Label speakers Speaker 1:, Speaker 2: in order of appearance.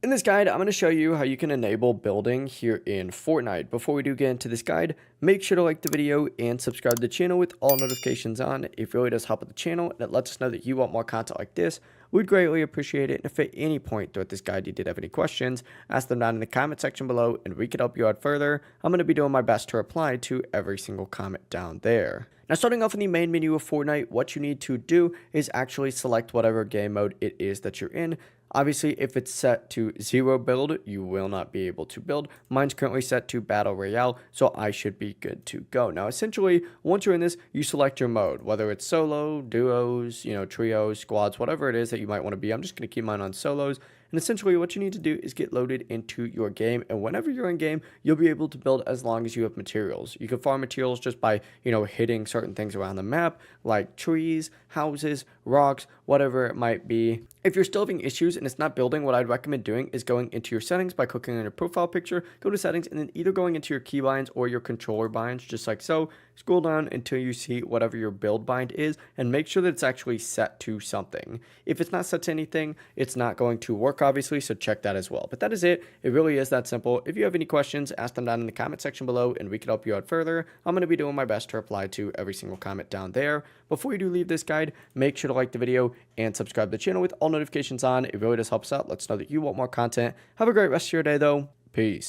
Speaker 1: In this guide, I'm going to show you how you can enable building here in Fortnite. Before we do get into this guide, make sure to like the video and subscribe to the channel with all notifications on. It really does help with the channel and it lets us know that you want more content like this. We'd greatly appreciate it. And if at any point throughout this guide you did have any questions, ask them down in the comment section below and we could help you out further. I'm going to be doing my best to reply to every single comment down there. Now, starting off in the main menu of Fortnite, what you need to do is actually select whatever game mode it is that you're in. Obviously, if it's set to 0 build, you will not be able to build. Mine's currently set to Battle Royale, so I should be good to go. Now, essentially, once you're in this, you select your mode, whether it's solo, duos, trios, squads, whatever it is that you might want to be. I'm just going to keep mine on solos. And essentially, what you need to do is get loaded into your game. And whenever you're in game, you'll be able to build as long as you have materials. You can farm materials just by, hitting certain things around the map, like trees, houses, rocks, whatever it might be. If you're still having issues and it's not building, what I'd recommend doing is going into your settings by clicking on your profile picture, go to settings, and then either going into your keybinds or your controller binds, just like so. Scroll down until you see whatever your build bind is and make sure that it's actually set to something. If it's not set to anything, it's not going to work, obviously, so check that as well. But that is it. It really is that simple. If you have any questions, ask them down in the comment section below and we can help you out further. I'm going to be doing my best to reply to every single comment down there. Before you do leave this guide, make sure to like the video and subscribe to the channel with all notifications on. It really does help us out. Let us know that you want more content. Have a great rest of your day, though. Peace.